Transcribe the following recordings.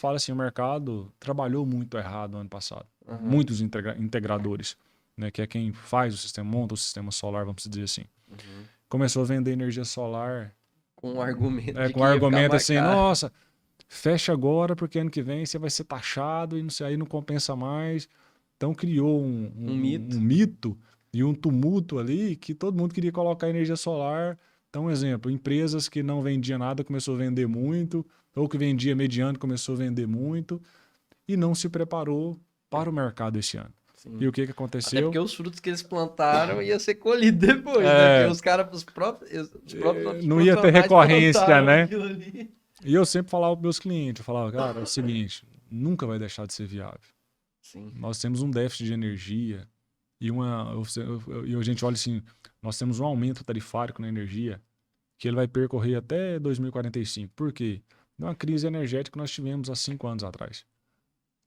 falo assim, o mercado trabalhou muito errado no ano passado. Aham. Muitos integradores, né, que é quem faz o sistema, monta o sistema solar, vamos dizer assim. Uhum. Começou a vender energia solar Com o argumento de com que ia ficar argumento mais assim, caro. nossa, fecha agora porque ano que vem você vai ser taxado e não sei, aí não compensa mais. Então criou Um mito. um mito e um tumulto ali que todo mundo queria colocar energia solar. Então, um exemplo, empresas que não vendiam nada começou a vender muito, ou que vendia mediano começou a vender muito e não se preparou para o mercado esse ano. Sim. E o que Até aconteceu? porque os frutos que eles plantaram ia ser colhido depois, né? É, Porque os caras, os próprios outros não ia ter profissionais recorrência, plantaram né? aquilo ali. E eu sempre falava para meus clientes, eu falava, cara, é o seguinte, nunca vai deixar de ser viável. Sim. Nós temos um déficit de energia e a gente olha assim, nós temos um aumento tarifário na energia que ele vai percorrer até 2045. Por quê? É uma crise energética que nós tivemos há 5 anos atrás.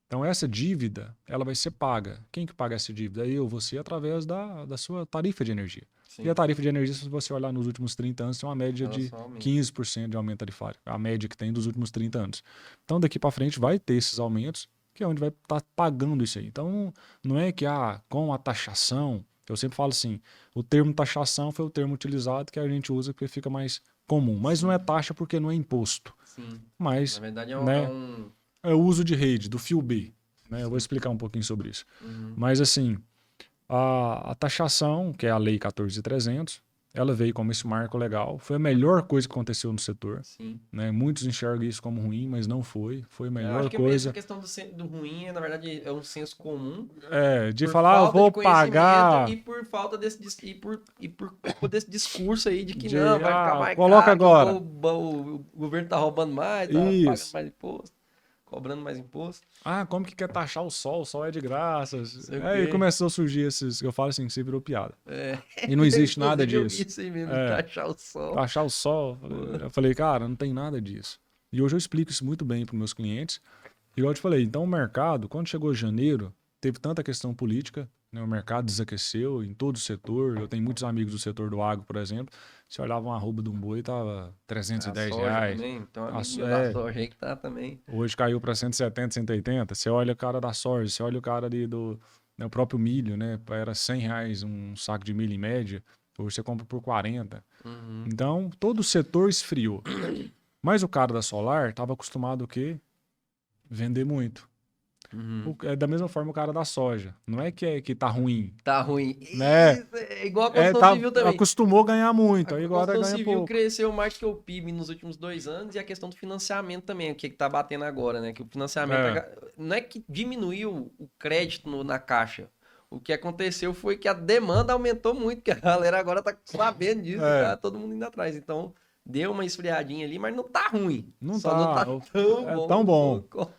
Então essa dívida, ela vai ser paga. Quem que paga essa dívida? Eu, você, através da sua tarifa de energia. Sim. E a tarifa de energia, se você olhar nos últimos 30 anos, tem uma média Ela de só aumenta. 15% de aumento tarifário. A média que tem dos últimos 30 anos. Então daqui para frente vai ter esses aumentos, que é onde vai estar pagando isso aí. Então não é que com a taxação, eu sempre falo assim, o termo taxação foi o termo utilizado que a gente usa porque fica mais comum. Mas não é taxa porque não é imposto. Sim. Mas Na verdade é né, um... é o uso de rede, do fio B. Né? Eu vou Sim. explicar um pouquinho sobre isso. Uhum. Mas assim, a taxação, que é a Lei 14.300, ela veio como esse marco legal. Foi a melhor coisa que aconteceu no setor. Sim. Né? Muitos enxergam isso como ruim, mas não foi. Foi a Eu melhor acho que coisa. essa questão do ruim, na verdade, é um senso comum. De Por falar, eu falta vou de conhecimento pagar. e por falta por culpa desse discurso aí de que não, vai ficar mais Coloca caro, que agora. o governo tá roubando mais, tá pagando Isso. mais imposto, cobrando mais imposto. Como que quer taxar o sol é de graça. Sei o Aí quê. começou a surgir esses, eu falo assim, você virou piada. É. E não existe nada Inclusive, eu vi disso. isso aí mesmo, de taxar o sol. Taxar o sol. Eu falei, cara, não tem nada disso. E hoje eu explico isso muito bem para meus clientes. Igual eu te falei, então o mercado, quando chegou janeiro, teve tanta questão política, né? O mercado desaqueceu em todo o setor. Eu tenho muitos amigos do setor do agro, por exemplo. Se olhava uma arroba de um boi, tava A R$310. soja também, então A amigo so- meu da é, soja aí que tá também. Hoje caiu para 170, 180. Você olha o cara da soja, você olha o cara ali né, o próprio milho, né? Era R$100 um saco de milho em média. Hoje você compra por 40. Uhum. Então, todo o setor esfriou. Mas o cara da solar estava acostumado o quê? Vender muito. Uhum. É da mesma forma o cara da soja. Não é que tá ruim, Tá ruim. né? Isso, é igual a construção civil também. Acostumou a ganhar muito, A aí agora construção ganha civil pouco. cresceu mais que o PIB nos últimos 2 anos e a questão do financiamento também, o que tá batendo agora, né? Que o financiamento não é que diminuiu o crédito na caixa. O que aconteceu foi que a demanda aumentou muito, que a galera agora tá sabendo disso e tá todo mundo indo atrás. Então, deu uma esfriadinha ali, mas não tá ruim. Não Só não tá tão é bom. tão bom. Como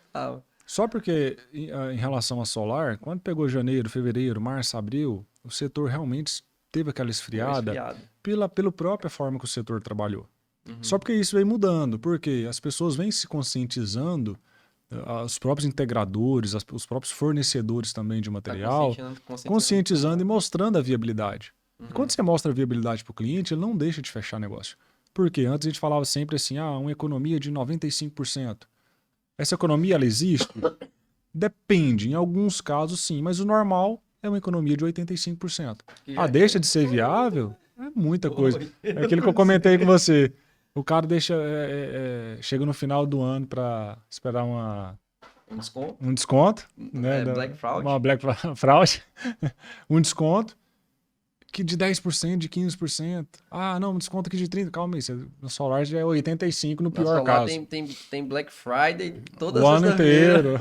Só porque, em relação a solar, quando pegou janeiro, fevereiro, março, abril, o setor realmente teve aquela esfriada pela própria forma que o setor trabalhou. Uhum. Só porque isso vem mudando, porque as pessoas vêm se conscientizando, os próprios integradores, os próprios fornecedores também de material, conscientizando e mostrando a viabilidade. Uhum. E quando você mostra a viabilidade para o cliente, ele não deixa de fechar negócio. Porque antes a gente falava sempre assim, uma economia de 95%. Essa economia, ela existe? Depende, em alguns casos sim, mas o normal é uma economia de 85%. Deixa de ser viável? É muita coisa. É aquilo que eu comentei com você. O cara chega no final do ano para esperar um desconto, né? Black Fraud. Uma Black Fraud, um desconto que de 10%, de 15%. Não, um desconto aqui de 30%. Calma aí, no solar já é 85% no pior caso. Tem Black Friday toda o ano inteiro.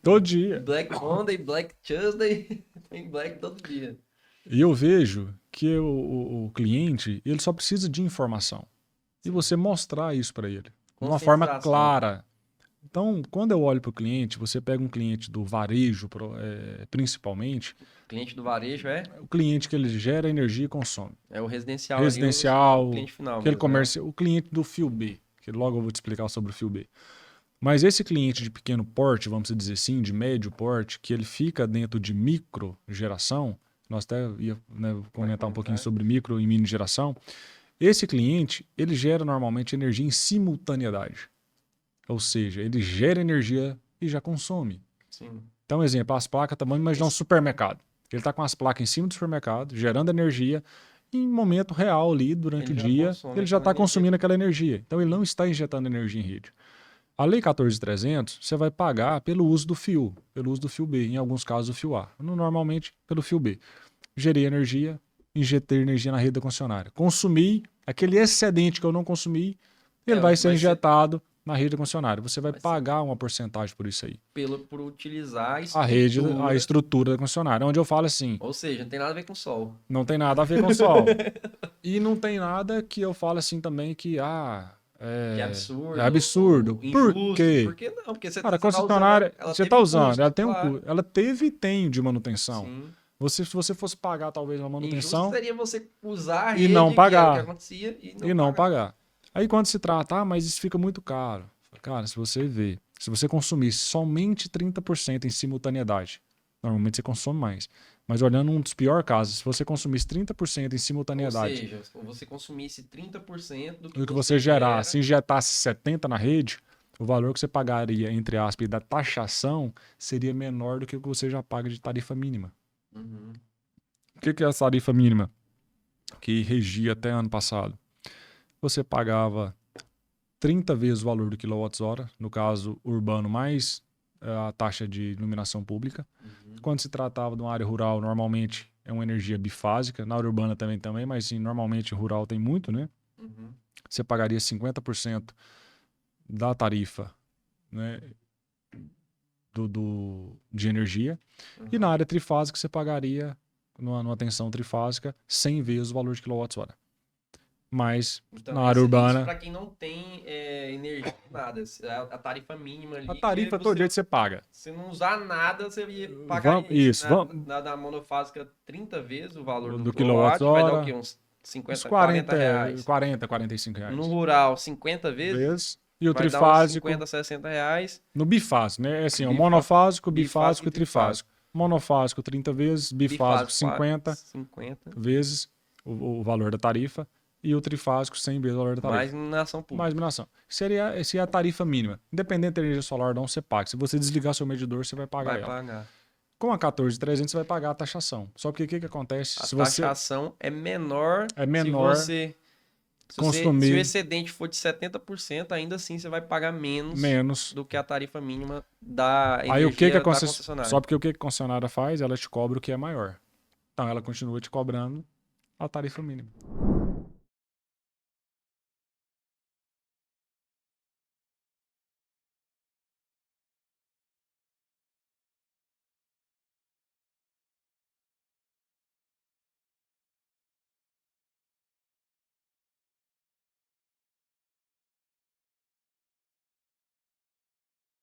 Todo dia. Black Monday, Black Tuesday, tem Black todo dia. E eu vejo que o cliente, ele só precisa de informação. E você mostrar isso para ele. De uma forma clara. Então, quando eu olho para o cliente, você pega um cliente do varejo, principalmente. Cliente do varejo é? O cliente que ele gera energia e consome. É o residencial. Residencial, o cliente final. Aquele comércio, o cliente do fio B, que logo eu vou te explicar sobre o fio B. Mas esse cliente de pequeno porte, vamos dizer assim, de médio porte, que ele fica dentro de micro geração, nós até ia comentar um pouquinho sobre micro e mini geração. Esse cliente, ele gera normalmente energia em simultaneidade. Ou seja, ele gera energia e já consome. Sim. Então, exemplo, as placas, vamos imaginar um supermercado. Ele está com as placas em cima do supermercado, gerando energia. Em momento real ali, durante o dia, ele já está consumindo aquela energia. Então, ele não está injetando energia em rede. A Lei 14.300, você vai pagar pelo uso do fio B, em alguns casos o fio A. Normalmente, pelo fio B. Gerei energia, injetei energia na rede da concessionária. Consumi, aquele excedente que eu não consumi, ele vai ser injetado na rede da concessionária. Você vai pagar uma porcentagem por isso aí. Por utilizar a estrutura da concessionária. Onde eu falo assim... Ou seja, não tem nada a ver com o sol. Não tem nada a ver com o sol. E não tem nada que eu falo assim também que... que é absurdo. É absurdo. Por quê? Por que não? Porque você Cara, a concessionária, você está usando, ela tem claro. ela teve e tem de manutenção. Sim. Se você fosse pagar talvez uma manutenção... Injusto seria você usar a rede, e não pagar. Que acontecia, e não pagar. Aí quando se trata, mas isso fica muito caro. Cara, se você ver, se você consumir somente 30% em simultaneidade, normalmente você consome mais. Mas olhando um dos piores casos, se você consumisse 30% em simultaneidade... Ou seja, se você consumisse 30% do que você gerasse, se injetasse 70% na rede, o valor que você pagaria, entre aspas, da taxação seria menor do que o que você já paga de tarifa mínima. Uhum. O que é a tarifa mínima? Que regia até ano passado. Você pagava 30 vezes o valor do quilowatt-hora, no caso urbano, mais a taxa de iluminação pública. Uhum. Quando se tratava de uma área rural, normalmente é uma energia bifásica. Na área urbana também, mas sim, normalmente rural tem muito, né? Uhum. Você pagaria 50% da tarifa, né, de energia. Uhum. E na área trifásica você pagaria, numa tensão trifásica, 100 vezes o valor de quilowatt-hora. Mas então, na área urbana... para quem não tem energia, nada. A tarifa mínima ali... A tarifa todo dia você paga. Se não usar nada, você ia pagar na monofásica 30 vezes o valor do quilowatt-hora. Vai dar o quê? Uns 50, 40 reais. 40, 45 reais. No rural, 50 vezes. E o trifásico... 50, 60 reais. No bifásico, né? Assim, o monofásico, bifásico e trifásico. Monofásico 30 vezes, bifásico 50 vezes o valor da tarifa. E o trifásico 100 vezes o valor da tarifa. Mais iluminação pública. Mais iluminação. Seria a tarifa mínima. Independente da energia solar ou não, você paga. Se você desligar seu medidor, você vai pagar ela. Pagar. Com a 14.300, você vai pagar a taxação. Só que o que acontece? A taxação é menor se consumir. Se o excedente for de 70%, ainda assim você vai pagar menos do que a tarifa mínima da energia. Aí o que da concessionária. Só porque o que a concessionária faz? Ela te cobra o que é maior. Então ela continua te cobrando a tarifa mínima.